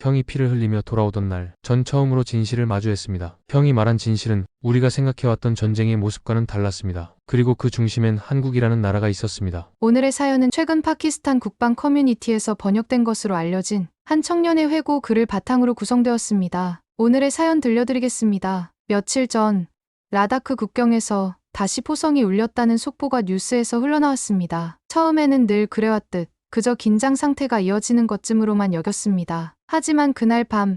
형이 피를 흘리며 돌아오던 날, 전 처음으로 진실을 마주했습니다. 형이 말한 진실은 우리가 생각해왔던 전쟁의 모습과는 달랐습니다. 그리고 그 중심엔 한국이라는 나라가 있었습니다. 오늘의 사연은 최근 파키스탄 국방 커뮤니티에서 번역된 것으로 알려진 한 청년의 회고 글을 바탕으로 구성되었습니다. 오늘의 사연 들려드리겠습니다. 며칠 전 라다크 국경에서 다시 포성이 울렸다는 속보가 뉴스에서 흘러나왔습니다. 처음에는 늘 그래왔듯 그저 긴장 상태가 이어지는 것쯤으로만 여겼습니다. 하지만 그날 밤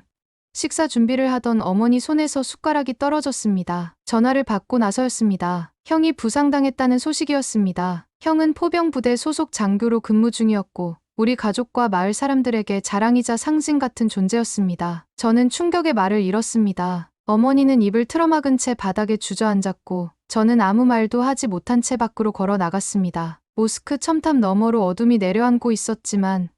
식사 준비를 하던 어머니 손에서 숟가락이 떨어졌습니다. 전화를 받고 나서였습니다. 형이 부상당했다는 소식이었습니다. 형은 포병부대 소속 장교로 근무 중이었고 우리 가족과 마을 사람들에게 자랑이자 상징 같은 존재였습니다. 저는 충격의 말을 잃었습니다. 어머니는 입을 틀어막은 채 바닥에 주저앉았고 저는 아무 말도 하지 못한 채 밖으로 걸어 나갔습니다. 모스크 첨탑 너머로 어둠이 내려앉고 있었지만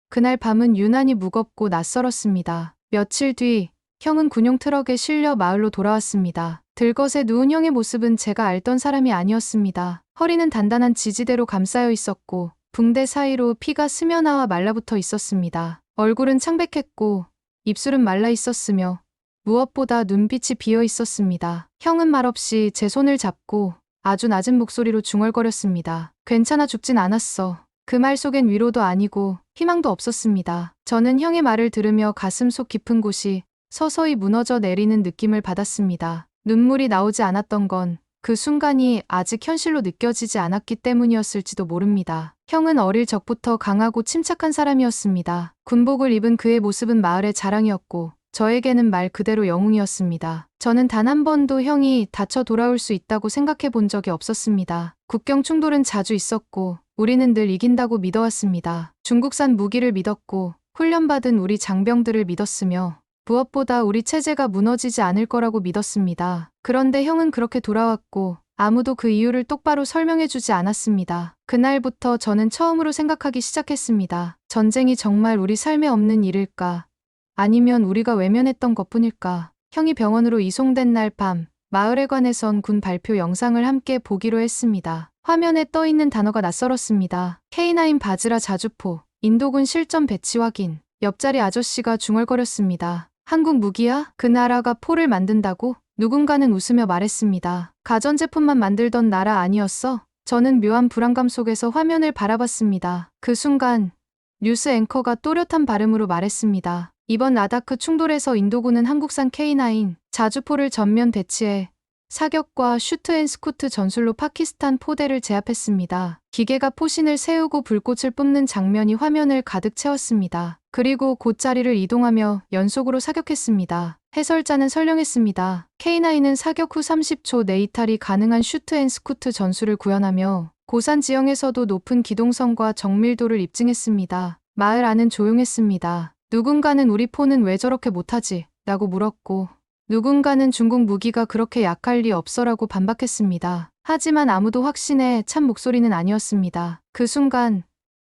그날 밤은 유난히 무겁고 낯설었습니다. 며칠 뒤 형은 군용 트럭에 실려 마을로 돌아왔습니다. 들것에 누운 형의 모습은 제가 알던 사람이 아니었습니다. 허리는 단단한 지지대로 감싸여 있었고 붕대 사이로 피가 스며나와 말라붙어 있었습니다. 얼굴은 창백했고 입술은 말라 있었으며 무엇보다 눈빛이 비어 있었습니다. 형은 말없이 제 손을 잡고 아주 낮은 목소리로 중얼거렸습니다. 괜찮아, 죽진 않았어. 그 말 속엔 위로도 아니고 희망도 없었습니다. 저는 형의 말을 들으며 가슴 속 깊은 곳이 서서히 무너져 내리는 느낌을 받았습니다. 눈물이 나오지 않았던 건 그 순간이 아직 현실로 느껴지지 않았기 때문이었을지도 모릅니다. 형은 어릴 적부터 강하고 침착한 사람이었습니다. 군복을 입은 그의 모습은 마을의 자랑이었고 저에게는 말 그대로 영웅이었습니다. 저는 단 한 번도 형이 다쳐 돌아올 수 있다고 생각해 본 적이 없었습니다. 국경 충돌은 자주 있었고 우리는 늘 이긴다고 믿어왔습니다. 중국산 무기를 믿었고 훈련받은 우리 장병들을 믿었으며 무엇보다 우리 체제가 무너지지 않을 거라고 믿었습니다. 그런데 형은 그렇게 돌아왔고 아무도 그 이유를 똑바로 설명해주지 않았습니다. 그날부터 저는 처음으로 생각하기 시작했습니다. 전쟁이 정말 우리 삶에 없는 일일까? 아니면 우리가 외면했던 것뿐일까? 형이 병원으로 이송된 날 밤 마을에 관해선 군 발표 영상을 함께 보기로 했습니다. 화면에 떠있는 단어가 낯설었습니다. K9 바즈라 자주포, 인도군 실전 배치 확인. 옆자리 아저씨가 중얼거렸습니다. 한국 무기야? 그 나라가 포를 만든다고? 누군가는 웃으며 말했습니다. 가전제품만 만들던 나라 아니었어? 저는 묘한 불안감 속에서 화면을 바라봤습니다. 그 순간 뉴스 앵커가 또렷한 발음으로 말했습니다. 이번 라다크 충돌에서 인도군은 한국산 K9 자주포를 전면 배치해 사격과 슈트앤스쿠트 전술로 파키스탄 포대를 제압했습니다. 기계가 포신을 세우고 불꽃을 뿜는 장면이 화면을 가득 채웠습니다. 그리고 곧 자리를 이동하며 연속으로 사격했습니다. 해설자는 설명했습니다. K9은 사격 후 30초 내 이탈이 가능한 슈트앤스쿠트 전술을 구현하며 고산 지형에서도 높은 기동성과 정밀도를 입증했습니다. 마을 안은 조용했습니다. 누군가는 우리 포는 왜 저렇게 못하지? 라고 물었고 누군가는 중국 무기가 그렇게 약할 리 없어라고 반박했습니다. 하지만 아무도 확신에 찬 목소리는 아니었습니다. 그 순간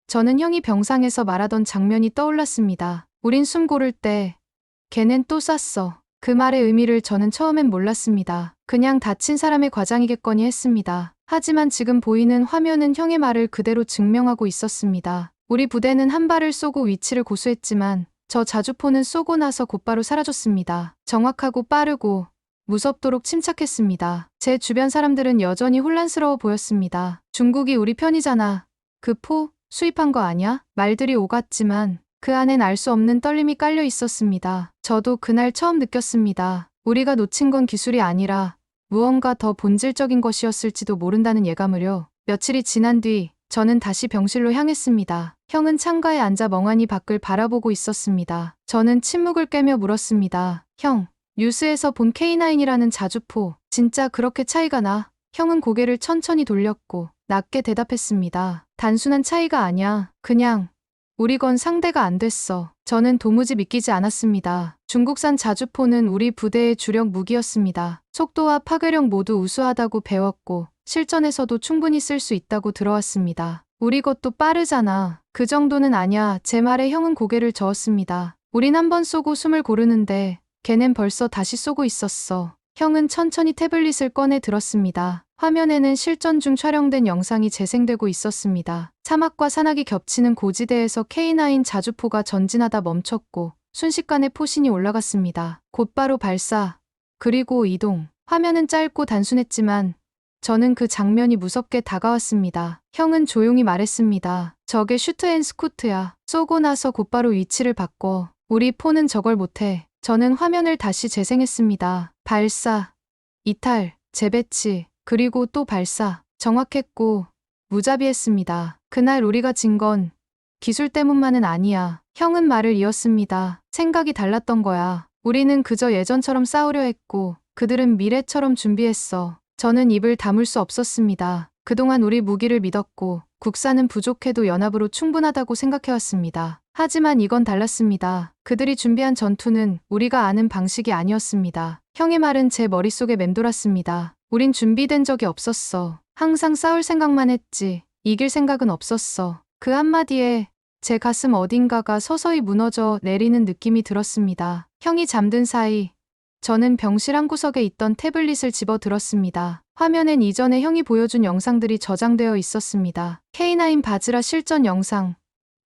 저는 형이 병상에서 말하던 장면이 떠올랐습니다. 우린 숨 고를 때 걔는 또 쐈어. 그 말의 의미를 저는 처음엔 몰랐습니다. 그냥 다친 사람의 과장이겠거니 했습니다. 하지만 지금 보이는 화면은 형의 말을 그대로 증명하고 있었습니다. 우리 부대는 한 발을 쏘고 위치를 고수했지만 저 자주포는 쏘고 나서 곧바로 사라졌습니다. 정확하고 빠르고 무섭도록 침착했습니다. 제 주변 사람들은 여전히 혼란스러워 보였습니다. 중국이 우리 편이잖아. 그 포 수입한 거 아냐? 말들이 오갔지만 그 안엔 알 수 없는 떨림이 깔려 있었습니다. 저도 그날 처음 느꼈습니다. 우리가 놓친 건 기술이 아니라 무언가 더 본질적인 것이었을지도 모른다는 예감을요. 며칠이 지난 뒤 저는 다시 병실로 향했습니다. 형은 창가에 앉아 멍하니 밖을 바라보고 있었습니다. 저는 침묵을 깨며 물었습니다. 형, 뉴스에서 본 K9이라는 자주포, 진짜 그렇게 차이가 나? 형은 고개를 천천히 돌렸고 낮게 대답했습니다. 단순한 차이가 아니야. 그냥 우리 건 상대가 안 됐어. 저는 도무지 믿기지 않았습니다. 중국산 자주포는 우리 부대의 주력 무기였습니다. 속도와 파괴력 모두 우수하다고 배웠고 실전에서도 충분히 쓸 수 있다고 들어왔습니다. 우리 것도 빠르잖아. 그 정도는 아냐. 제 말에 형은 고개를 저었습니다. 우린 한 번 쏘고 숨을 고르는데 걔넨 벌써 다시 쏘고 있었어. 형은 천천히 태블릿을 꺼내 들었습니다. 화면에는 실전 중 촬영된 영상이 재생되고 있었습니다. 사막과 산악이 겹치는 고지대에서 K9 자주포가 전진하다 멈췄고 순식간에 포신이 올라갔습니다. 곧바로 발사, 그리고 이동. 화면은 짧고 단순했지만 저는 그 장면이 무섭게 다가왔습니다. 형은 조용히 말했습니다. 저게 슈트 앤 스쿠트야. 쏘고 나서 곧바로 위치를 바꿔. 우리 폰은 저걸 못해. 저는 화면을 다시 재생했습니다. 발사, 이탈, 재배치, 그리고 또 발사. 정확했고 무자비했습니다. 그날 우리가 진 건 기술 때문만은 아니야. 형은 말을 이었습니다. 생각이 달랐던 거야. 우리는 그저 예전처럼 싸우려 했고 그들은 미래처럼 준비했어. 저는 입을 다물 수 없었습니다. 그동안 우리 무기를 믿었고 국산은 부족해도 연합으로 충분하다고 생각해왔습니다. 하지만 이건 달랐습니다. 그들이 준비한 전투는 우리가 아는 방식이 아니었습니다. 형의 말은 제 머릿속에 맴돌았습니다. 우린 준비된 적이 없었어. 항상 싸울 생각만 했지. 이길 생각은 없었어. 그 한마디에 제 가슴 어딘가가 서서히 무너져 내리는 느낌이 들었습니다. 형이 잠든 사이 저는 병실 한 구석에 있던 태블릿을 집어 들었습니다. 화면엔 이전에 형이 보여준 영상들이 저장되어 있었습니다. K9 바즈라 실전 영상,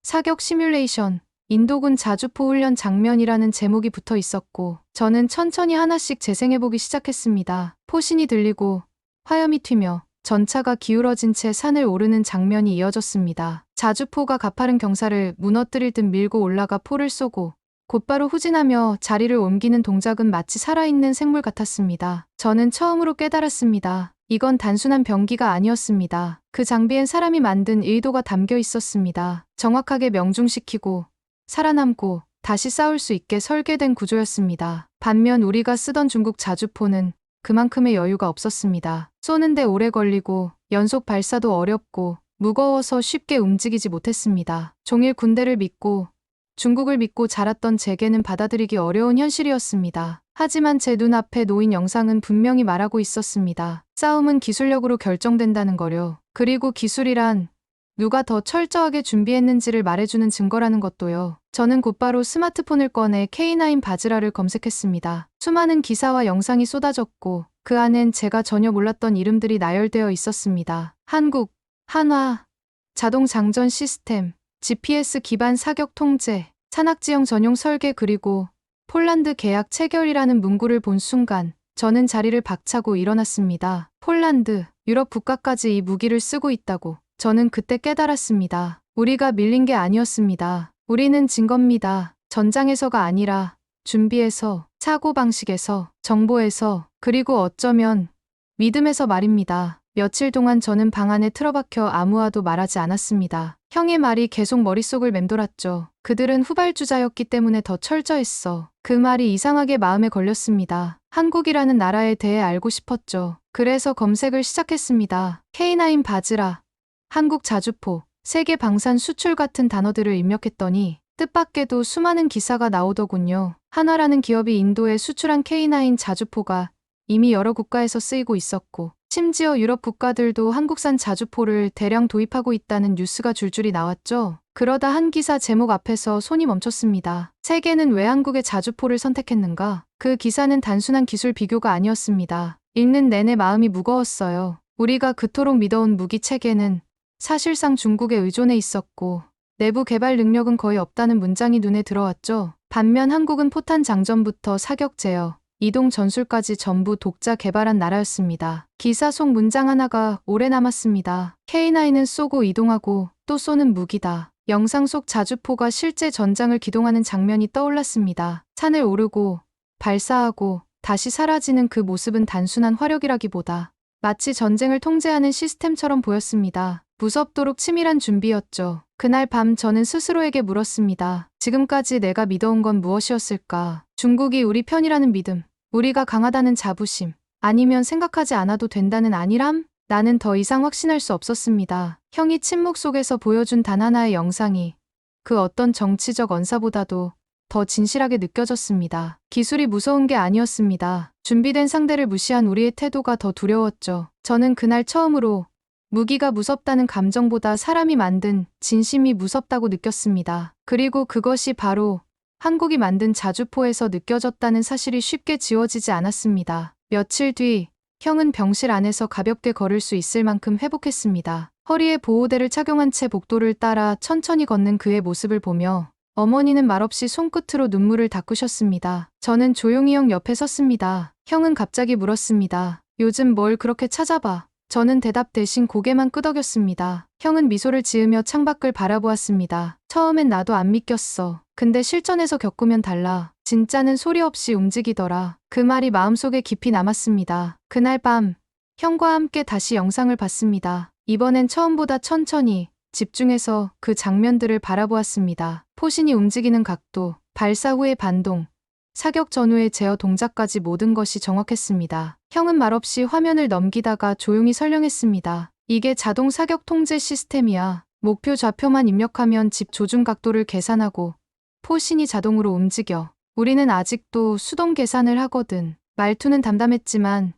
사격 시뮬레이션, 인도군 자주포 훈련 장면이라는 제목이 붙어 있었고 저는 천천히 하나씩 재생해보기 시작했습니다. 포신이 들리고 화염이 튀며 전차가 기울어진 채 산을 오르는 장면이 이어졌습니다. 자주포가 가파른 경사를 무너뜨릴 듯 밀고 올라가 포를 쏘고 곧바로 후진하며 자리를 옮기는 동작은 마치 살아있는 생물 같았습니다. 저는 처음으로 깨달았습니다. 이건 단순한 병기가 아니었습니다. 그 장비엔 사람이 만든 의도가 담겨 있었습니다. 정확하게 명중시키고 살아남고 다시 싸울 수 있게 설계된 구조였습니다. 반면 우리가 쓰던 중국 자주포는 그만큼의 여유가 없었습니다. 쏘는데 오래 걸리고 연속 발사도 어렵고 무거워서 쉽게 움직이지 못했습니다. 종일 군대를 믿고 중국을 믿고 자랐던 제게는 받아들이기 어려운 현실이었습니다. 하지만 제 눈앞에 놓인 영상은 분명히 말하고 있었습니다. 싸움은 기술력으로 결정된다는 거요. 그리고 기술이란 누가 더 철저하게 준비했는지를 말해주는 증거라는 것도요. 저는 곧바로 스마트폰을 꺼내 K9 바즈라를 검색했습니다. 수많은 기사와 영상이 쏟아졌고 그 안엔 제가 전혀 몰랐던 이름들이 나열되어 있었습니다. 한국, 한화, 자동 장전 시스템, GPS 기반 사격 통제, 산악지형 전용 설계 그리고 폴란드 계약 체결이라는 문구를 본 순간 저는 자리를 박차고 일어났습니다. 폴란드, 유럽 국가까지 이 무기를 쓰고 있다고. 저는 그때 깨달았습니다. 우리가 밀린 게 아니었습니다. 우리는 진 겁니다. 전장에서가 아니라 준비에서, 사고방식에서, 정보에서, 그리고 어쩌면 믿음에서 말입니다. 며칠 동안 저는 방 안에 틀어박혀 아무와도 말하지 않았습니다. 형의 말이 계속 머릿속을 맴돌았죠. 그들은 후발주자였기 때문에 더 철저했어. 그 말이 이상하게 마음에 걸렸습니다. 한국이라는 나라에 대해 알고 싶었죠. 그래서 검색을 시작했습니다. K9 바즈라, 한국 자주포, 세계 방산 수출 같은 단어들을 입력했더니 뜻밖에도 수많은 기사가 나오더군요. 한화라는 기업이 인도에 수출한 K9 자주포가 이미 여러 국가에서 쓰이고 있었고 심지어 유럽 국가들도 한국산 자주포를 대량 도입하고 있다는 뉴스가 줄줄이 나왔죠. 그러다 한 기사 제목 앞에서 손이 멈췄습니다. 세계는 왜 한국의 자주포를 선택했는가? 그 기사는 단순한 기술 비교가 아니었습니다. 읽는 내내 마음이 무거웠어요. 우리가 그토록 믿어온 무기 체계는 사실상 중국에 의존해 있었고 내부 개발 능력은 거의 없다는 문장이 눈에 들어왔죠. 반면 한국은 포탄 장전부터 사격 제어, 이동 전술까지 전부 독자 개발한 나라였습니다. 기사 속 문장 하나가 오래 남았습니다. K9은 쏘고 이동하고 또 쏘는 무기다. 영상 속 자주포가 실제 전장을 기동하는 장면이 떠올랐습니다. 산을 오르고 발사하고 다시 사라지는 그 모습은 단순한 화력이라기보다 마치 전쟁을 통제하는 시스템처럼 보였습니다. 무섭도록 치밀한 준비였죠. 그날 밤 저는 스스로에게 물었습니다. 지금까지 내가 믿어온 건 무엇이었을까? 중국이 우리 편이라는 믿음, 우리가 강하다는 자부심, 아니면 생각하지 않아도 된다는 안일함? 나는 더 이상 확신할 수 없었습니다. 형이 침묵 속에서 보여준 단 하나의 영상이 그 어떤 정치적 언사보다도 더 진실하게 느껴졌습니다. 기술이 무서운 게 아니었습니다. 준비된 상대를 무시한 우리의 태도가 더 두려웠죠. 저는 그날 처음으로 무기가 무섭다는 감정보다 사람이 만든 진심이 무섭다고 느꼈습니다. 그리고 그것이 바로 한국이 만든 자주포에서 느껴졌다는 사실이 쉽게 지워지지 않았습니다. 며칠 뒤 형은 병실 안에서 가볍게 걸을 수 있을 만큼 회복했습니다. 허리에 보호대를 착용한 채 복도를 따라 천천히 걷는 그의 모습을 보며 어머니는 말없이 손끝으로 눈물을 닦으셨습니다. 저는 조용히 형 옆에 섰습니다. 형은 갑자기 물었습니다. 요즘 뭘 그렇게 찾아봐? 저는 대답 대신 고개만 끄덕였습니다. 형은 미소를 지으며 창밖을 바라보았습니다. 처음엔 나도 안 믿겼어. 근데 실전에서 겪으면 달라. 진짜는 소리 없이 움직이더라. 그 말이 마음속에 깊이 남았습니다. 그날 밤 형과 함께 다시 영상을 봤습니다. 이번엔 처음보다 천천히 집중해서 그 장면들을 바라보았습니다. 포신이 움직이는 각도, 발사 후의 반동, 사격 전후의 제어 동작까지 모든 것이 정확했습니다. 형은 말없이 화면을 넘기다가 조용히 설명했습니다. 이게 자동 사격 통제 시스템이야. 목표 좌표만 입력하면 집 조준 각도를 계산하고 포신이 자동으로 움직여. 우리는 아직도 수동 계산을 하거든. 말투는 담담했지만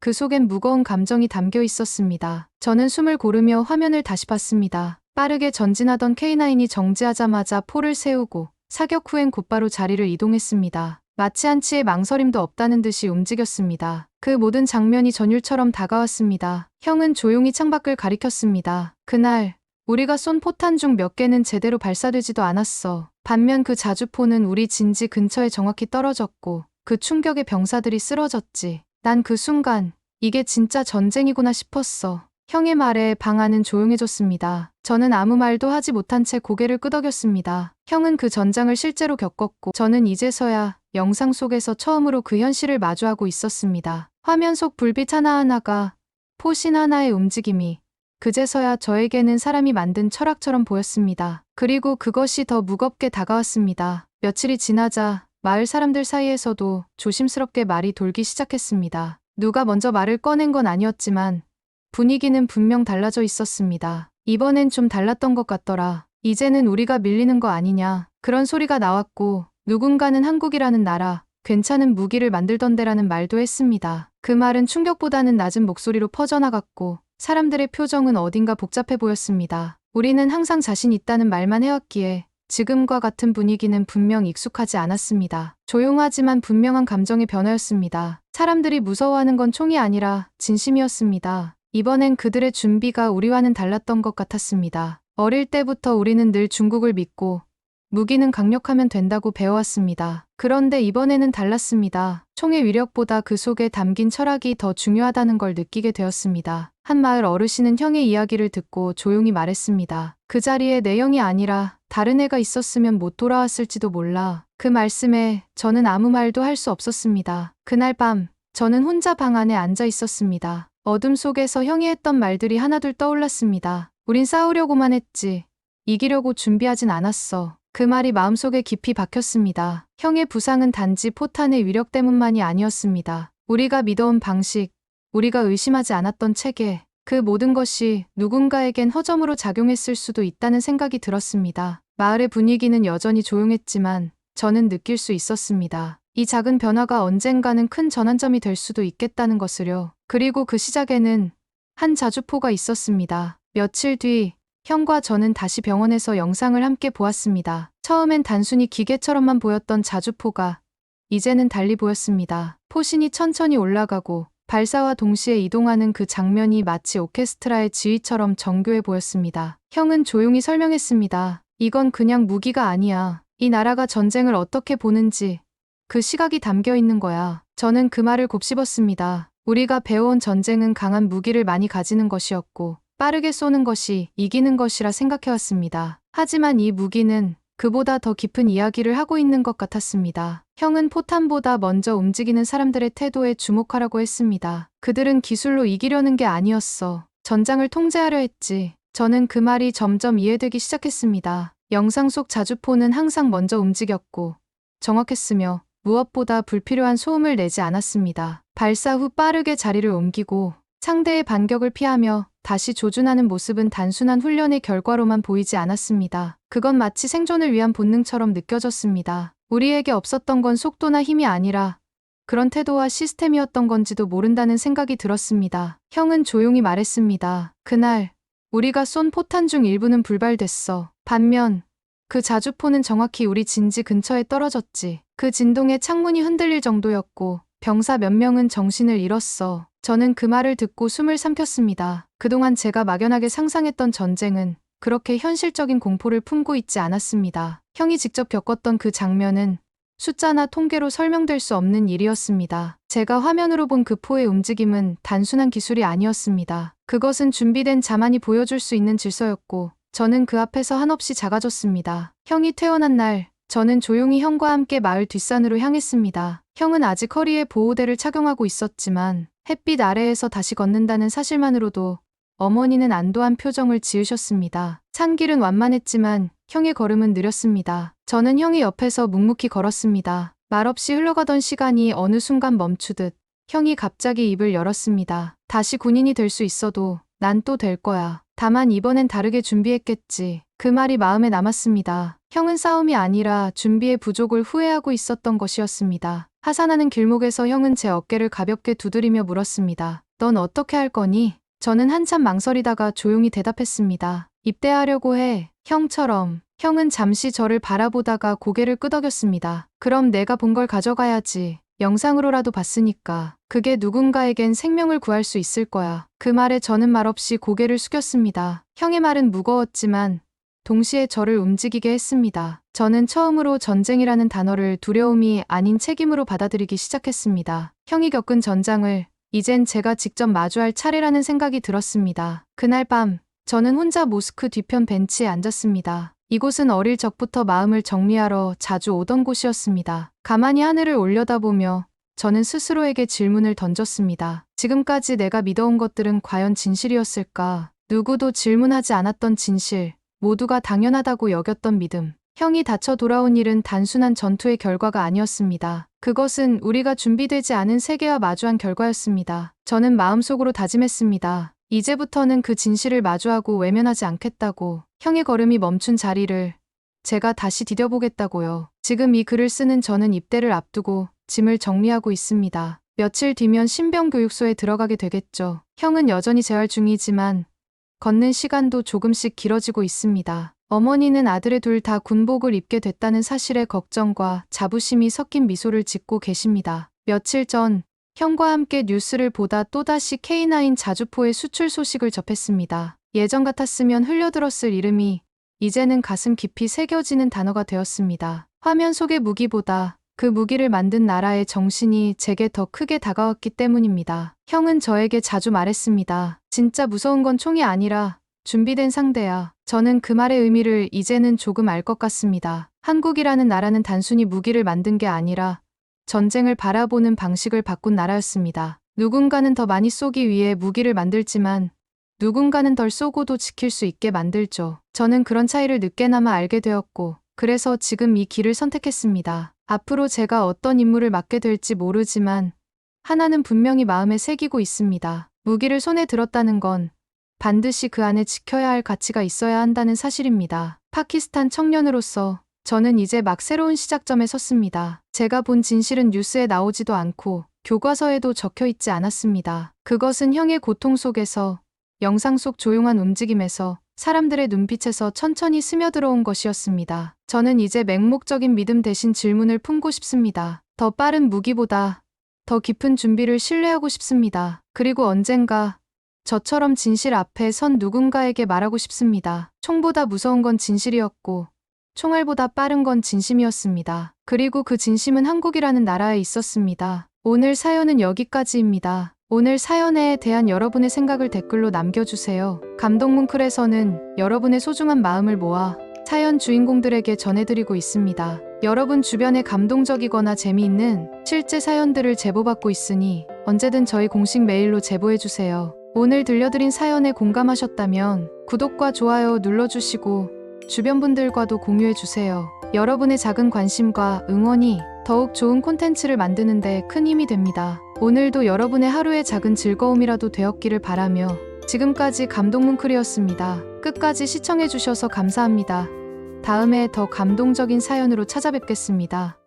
그 속엔 무거운 감정이 담겨 있었습니다. 저는 숨을 고르며 화면을 다시 봤습니다. 빠르게 전진하던 K9이 정지하자마자 포를 세우고 사격 후엔 곧바로 자리를 이동했습니다. 마치 한치의 망설임도 없다는 듯이 움직였습니다. 그 모든 장면이 전율처럼 다가왔습니다. 형은 조용히 창밖을 가리켰습니다. 그날 우리가 쏜 포탄 중 몇 개는 제대로 발사되지도 않았어. 반면 그 자주포는 우리 진지 근처에 정확히 떨어졌고 그 충격에 병사들이 쓰러졌지. 난 그 순간 이게 진짜 전쟁이구나 싶었어. 형의 말에 방 안은 조용해졌습니다. 저는 아무 말도 하지 못한 채 고개를 끄덕였습니다. 형은 그 전장을 실제로 겪었고 저는 이제서야 영상 속에서 처음으로 그 현실을 마주하고 있었습니다. 화면 속 불빛 하나하나가 포신 하나의 움직임이 그제서야 저에게는 사람이 만든 철학처럼 보였습니다. 그리고 그것이 더 무겁게 다가왔습니다. 며칠이 지나자 마을 사람들 사이에서도 조심스럽게 말이 돌기 시작했습니다. 누가 먼저 말을 꺼낸 건 아니었지만 분위기는 분명 달라져 있었습니다. 이번엔 좀 달랐던 것 같더라. 이제는 우리가 밀리는 거 아니냐. 그런 소리가 나왔고 누군가는 한국이라는 나라, 괜찮은 무기를 만들던데라는 말도 했습니다. 그 말은 충격보다는 낮은 목소리로 퍼져나갔고 사람들의 표정은 어딘가 복잡해 보였습니다. 우리는 항상 자신 있다는 말만 해왔기에 지금과 같은 분위기는 분명 익숙하지 않았습니다. 조용하지만 분명한 감정의 변화였습니다. 사람들이 무서워하는 건 총이 아니라 진심이었습니다. 이번엔 그들의 준비가 우리와는 달랐던 것 같았습니다. 어릴 때부터 우리는 늘 중국을 믿고 무기는 강력하면 된다고 배워왔습니다. 그런데 이번에는 달랐습니다. 총의 위력보다 그 속에 담긴 철학이 더 중요하다는 걸 느끼게 되었습니다. 한 마을 어르신은 형의 이야기를 듣고 조용히 말했습니다. 그 자리에 내 형이 아니라 다른 애가 있었으면 못 돌아왔을지도 몰라. 그 말씀에 저는 아무 말도 할 수 없었습니다. 그날 밤 저는 혼자 방 안에 앉아 있었습니다. 어둠 속에서 형이 했던 말들이 하나둘 떠올랐습니다. 우린 싸우려고만 했지. 이기려고 준비하진 않았어. 그 말이 마음속에 깊이 박혔습니다. 형의 부상은 단지 포탄의 위력 때문만이 아니었습니다. 우리가 믿어온 방식, 우리가 의심하지 않았던 체계, 그 모든 것이 누군가에겐 허점으로 작용했을 수도 있다는 생각이 들었습니다. 마을의 분위기는 여전히 조용했지만 저는 느낄 수 있었습니다. 이 작은 변화가 언젠가는 큰 전환점이 될 수도 있겠다는 것을요. 그리고 그 시작에는 한 자주포가 있었습니다. 며칠 뒤 형과 저는 다시 병원에서 영상을 함께 보았습니다. 처음엔 단순히 기계처럼만 보였던 자주포가 이제는 달리 보였습니다. 포신이 천천히 올라가고 발사와 동시에 이동하는 그 장면이 마치 오케스트라의 지휘처럼 정교해 보였습니다. 형은 조용히 설명했습니다. 이건 그냥 무기가 아니야. 이 나라가 전쟁을 어떻게 보는지 그 시각이 담겨 있는 거야. 저는 그 말을 곱씹었습니다. 우리가 배워온 전쟁은 강한 무기를 많이 가지는 것이었고 빠르게 쏘는 것이 이기는 것이라 생각해왔습니다. 하지만 이 무기는 그보다 더 깊은 이야기를 하고 있는 것 같았습니다. 형은 포탄보다 먼저 움직이는 사람들의 태도에 주목하라고 했습니다. 그들은 기술로 이기려는 게 아니었어. 전장을 통제하려 했지. 저는 그 말이 점점 이해되기 시작했습니다. 영상 속 자주포는 항상 먼저 움직였고 정확했으며 무엇보다 불필요한 소음을 내지 않았습니다. 발사 후 빠르게 자리를 옮기고 상대의 반격을 피하며 다시 조준하는 모습은 단순한 훈련의 결과로만 보이지 않았습니다. 그건 마치 생존을 위한 본능처럼 느껴졌습니다. 우리에게 없었던 건 속도나 힘이 아니라 그런 태도와 시스템이었던 건지도 모른다는 생각이 들었습니다. 형은 조용히 말했습니다. 그날 우리가 쏜 포탄 중 일부는 불발됐어. 반면 그 자주포는 정확히 우리 진지 근처에 떨어졌지. 그 진동에 창문이 흔들릴 정도였고 병사 몇 명은 정신을 잃었어. 저는 그 말을 듣고 숨을 삼켰습니다. 그동안 제가 막연하게 상상했던 전쟁은 그렇게 현실적인 공포를 품고 있지 않았습니다. 형이 직접 겪었던 그 장면은 숫자나 통계로 설명될 수 없는 일이었습니다. 제가 화면으로 본 그 포의 움직임은 단순한 기술이 아니었습니다. 그것은 준비된 자만이 보여줄 수 있는 질서였고, 저는 그 앞에서 한없이 작아졌습니다. 형이 퇴원한 날, 저는 조용히 형과 함께 마을 뒷산으로 향했습니다. 형은 아직 허리에 보호대를 착용하고 있었지만 햇빛 아래에서 다시 걷는다는 사실만으로도 어머니는 안도한 표정을 지으셨습니다. 산길은 완만했지만 형의 걸음은 느렸습니다. 저는 형의 옆에서 묵묵히 걸었습니다. 말없이 흘러가던 시간이 어느 순간 멈추듯 형이 갑자기 입을 열었습니다. 다시 군인이 될 수 있어도 난 또 될 거야. 다만 이번엔 다르게 준비했겠지. 그 말이 마음에 남았습니다. 형은 싸움이 아니라 준비의 부족을 후회하고 있었던 것이었습니다. 하산하는 길목에서 형은 제 어깨를 가볍게 두드리며 물었습니다. 넌 어떻게 할 거니? 저는 한참 망설이다가 조용히 대답했습니다. 입대하려고 해. 형처럼. 형은 잠시 저를 바라보다가 고개를 끄덕였습니다. 그럼 내가 본 걸 가져가야지. 영상으로라도 봤으니까. 그게 누군가에겐 생명을 구할 수 있을 거야. 그 말에 저는 말없이 고개를 숙였습니다. 형의 말은 무거웠지만 동시에 저를 움직이게 했습니다. 저는 처음으로 전쟁이라는 단어를 두려움이 아닌 책임으로 받아들이기 시작했습니다. 형이 겪은 전장을 이젠 제가 직접 마주할 차례라는 생각이 들었습니다. 그날 밤, 저는 혼자 모스크 뒤편 벤치에 앉았습니다. 이곳은 어릴 적부터 마음을 정리하러 자주 오던 곳이었습니다. 가만히 하늘을 올려다보며 저는 스스로에게 질문을 던졌습니다. 지금까지 내가 믿어온 것들은 과연 진실이었을까? 누구도 질문하지 않았던 진실, 모두가 당연하다고 여겼던 믿음. 형이 다쳐 돌아온 일은 단순한 전투의 결과가 아니었습니다. 그것은 우리가 준비되지 않은 세계와 마주한 결과였습니다. 저는 마음속으로 다짐했습니다. 이제부터는 그 진실을 마주하고 외면하지 않겠다고. 형의 걸음이 멈춘 자리를 제가 다시 디뎌보겠다고요. 지금 이 글을 쓰는 저는 입대를 앞두고 짐을 정리하고 있습니다. 며칠 뒤면 신병교육소에 들어가게 되겠죠. 형은 여전히 재활 중이지만 걷는 시간도 조금씩 길어지고 있습니다. 어머니는 아들의 둘 다 군복을 입게 됐다는 사실에 걱정과 자부심이 섞인 미소를 짓고 계십니다. 며칠 전 형과 함께 뉴스를 보다 또다시 K9 자주포의 수출 소식을 접했습니다. 예전 같았으면 흘려들었을 이름이 이제는 가슴 깊이 새겨지는 단어가 되었습니다. 화면 속의 무기보다 그 무기를 만든 나라의 정신이 제게 더 크게 다가왔기 때문입니다. 형은 저에게 자주 말했습니다. 진짜 무서운 건 총이 아니라 준비된 상대야. 저는 그 말의 의미를 이제는 조금 알 것 같습니다. 한국이라는 나라는 단순히 무기를 만든 게 아니라 전쟁을 바라보는 방식을 바꾼 나라였습니다. 누군가는 더 많이 쏘기 위해 무기를 만들지만 누군가는 덜 쏘고도 지킬 수 있게 만들죠. 저는 그런 차이를 늦게나마 알게 되었고 그래서 지금 이 길을 선택했습니다. 앞으로 제가 어떤 임무를 맡게 될지 모르지만 하나는 분명히 마음에 새기고 있습니다. 무기를 손에 들었다는 건 반드시 그 안에 지켜야 할 가치가 있어야 한다는 사실입니다. 파키스탄 청년으로서 저는 이제 막 새로운 시작점에 섰습니다. 제가 본 진실은 뉴스에 나오지도 않고 교과서에도 적혀 있지 않았습니다. 그것은 형의 고통 속에서, 영상 속 조용한 움직임에서, 사람들의 눈빛에서 천천히 스며들어온 것이었습니다. 저는 이제 맹목적인 믿음 대신 질문을 품고 싶습니다. 더 빠른 무기보다 더 깊은 준비를 신뢰하고 싶습니다. 그리고 언젠가 저처럼 진실 앞에 선 누군가에게 말하고 싶습니다. 총보다 무서운 건 진실이었고 총알보다 빠른 건 진심이었습니다. 그리고 그 진심은 한국이라는 나라에 있었습니다. 오늘 사연은 여기까지입니다. 오늘 사연에 대한 여러분의 생각을 댓글로 남겨주세요. 감동뭉클에서는 여러분의 소중한 마음을 모아 사연 주인공들에게 전해드리고 있습니다. 여러분 주변에 감동적이거나 재미있는 실제 사연들을 제보받고 있으니 언제든 저희 공식 메일로 제보해주세요. 오늘 들려드린 사연에 공감하셨다면 구독과 좋아요 눌러주시고 주변 분들과도 공유해주세요. 여러분의 작은 관심과 응원이 더욱 좋은 콘텐츠를 만드는 데 큰 힘이 됩니다. 오늘도 여러분의 하루의 작은 즐거움이라도 되었기를 바라며 지금까지 감동뭉클이었습니다. 끝까지 시청해주셔서 감사합니다. 다음에 더 감동적인 사연으로 찾아뵙겠습니다.